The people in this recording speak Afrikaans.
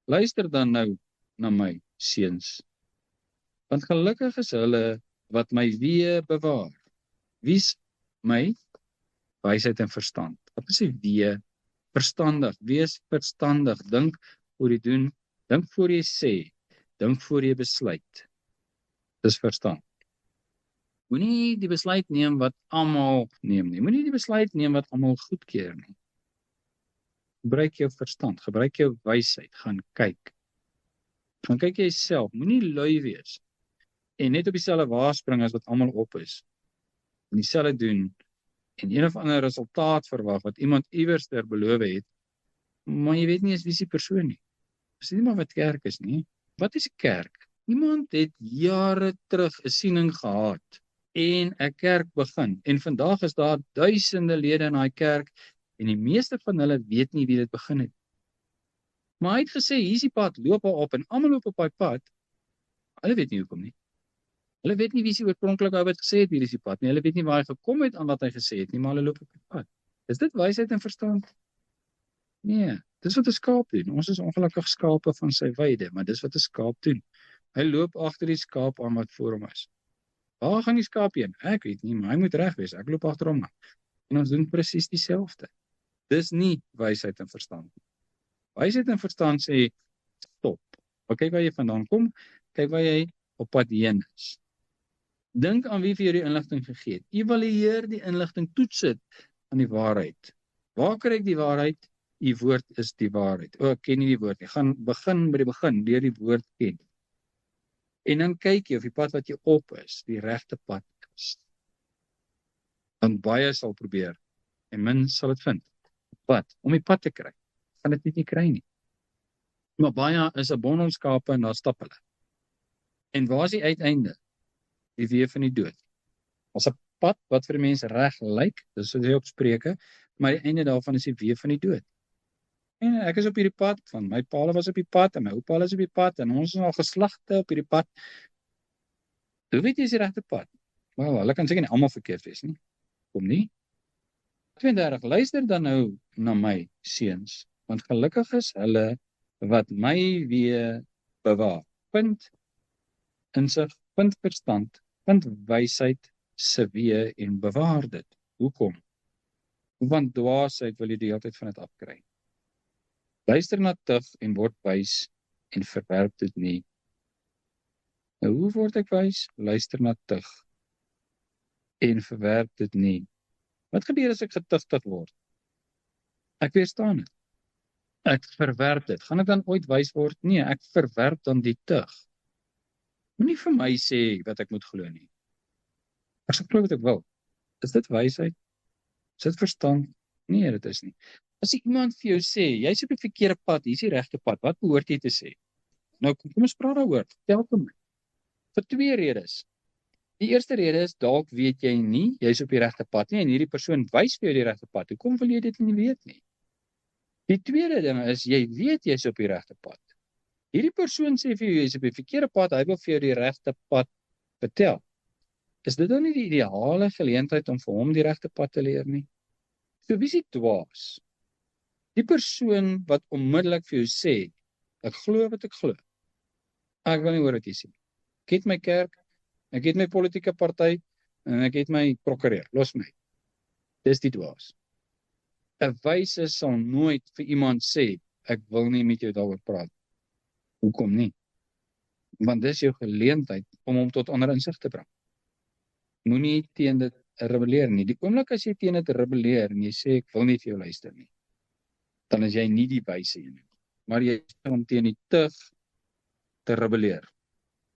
Luister dan nou na my, seuns, want gelukkig is hulle wat my weë bewaar. Wie's my? Wysheid en verstand. Wat is die weë? Verstandig, wees verstandig, dink voor jy doen, dink voor jy sê, dink voor jy besluit. Dis verstand. Moenie die besluit neem wat almal neem nie. Moenie die besluit neem wat almal goedkeur nie. Gebruik jou verstand, gebruik jou wysheid, gaan kyk. Gaan kyk jouself, moenie lui wees en net op dieselfde wa spring as wat almal op is. En dieselfde doen en een of ander resultaat verwag wat iemand iewers ter beloof het, maar jy weet nie eens wie is die persoon nie. Dis nie maar wat kerk is nie. Wat is 'n kerk? Iemand het jare terug 'n siening gehad en 'n kerk begin. En vandag is daar duisende lede in daai kerk en die meeste van hulle weet nie wie dit begin het. Maar hy het gesê, hier is die pad, loop daar op en almal loop op daai pad. Hulle weet nie hoekom nie. Hulle weet nie wie is die oorspronklike ou wat gesê het hier is die pad nie. Hulle weet nie waar hy gekom het aan wat hy gesê het nie, maar hulle loop op die pad. Is dit wysheid en verstand? Nee, dis wat 'n skaap doen. Ons is ongelukkig skape van sy weide, maar dis wat 'n skaap doen. Hy loop agter die skaap aan wat voor hom is. Waar gaan die skaap heen? Ek weet nie, maar hy moet reg wees. Ek loop agter hom aan. En ons doen presies dieselfde. Dis nie wysheid en verstand nie. Wysheid en verstand sê stop. Maar kyk waar jy vandaan kom, kyk waar jy op pad heen is. Dink aan wie vir jou die inligting gegee het. Evalueer die inligting, toets dit aan die waarheid. Waar kry ek die waarheid? Die woord is die waarheid. Ek ken nie die woord nie. Gaan begin by die begin, deur die woord ken. En dan kyk jy of die pad wat jy op is, die regte pad is. Want baie sal probeer, en min sal dit vind. Pad, om die pad te kry, gaan dit nie kry nie. Maar baie is 'n bondel skape en daar stap hulle. En waar is die uiteinde? Die weë van die dood. Ons 'n pad wat vir die mens reg lyk, dis soos jy op Spreuke, maar die einde daarvan is die weë van die dood. En ek is op hierdie pad, van my paal was op die pad, en my oupa is op die pad, en ons is al geslagte op hierdie pad. Hoe weet jy is die regte pad? Wel, hulle kan seker nie almal verkeerd wees nie. Kom nie. 32, luister dan nou na my, seuns, want gelukkig is hulle wat my weë bewaar. Punt insig, punt verstand, punt wysheid se weë en bewaar dit. Hoekom? Want dwaasheid wil jy die hele tyd van dit afkry. Luister na tug en word wys en verwerp dit nie. Nou, hoe word ek wys? Luister na tug en verwerp dit nie. Wat gebeur as ek getugtig word? Ek weerstaan dit. Ek verwerp dit. Gaan ek dan ooit wys word? Nee, ek verwerp dan die tug. Moenie vir my sê wat ek moet glo nie. Ek sal glo wat ek wil. Is dit wysheid? Is dit verstand? Nee, dit is nie. As iemand vir jou sê, jy's op die verkeerde pad, hier is die regte pad, wat behoort jy te sê? Nou, kom ons praat daaroor. Vertel vir my. Vir 2 redes. Die eerste rede is, dalk weet jy nie, jy's op die regte pad nie, en hierdie persoon wys vir jou die regte pad. Hoekom wil jy dit nie weet nie? Die tweede ding is, jy weet jy's op die regte pad. Hierdie persoon sê vir jou, jy's op die verkeerde pad, hy wil vir jou die regte pad vertel. Is dit dan nie die ideale geleentheid om vir hom die regte pad te leer nie? So wie is die dwaas? Die persoon wat onmiddellik vir jou sê, ek glo wat ek glo. Ek wil nie hoor wat jy sê. Ek het my kerk, ek het my politieke party, en ek het my prokureur, los my. Dis die dwaas. 'n Wyse sal nooit vir iemand sê, ek wil nie met jou daaroor praat. Hoekom nie? Want dis jou geleentheid om hom tot ander insig te bring. Moenie teen dit rebelleer nie. Die oomblik as jy teen dit rebelleer en jy sê ek wil nie vir jou luister nie, dan is jy nie die wyse een nie. Maar jy is om teen die tug te rebelleer.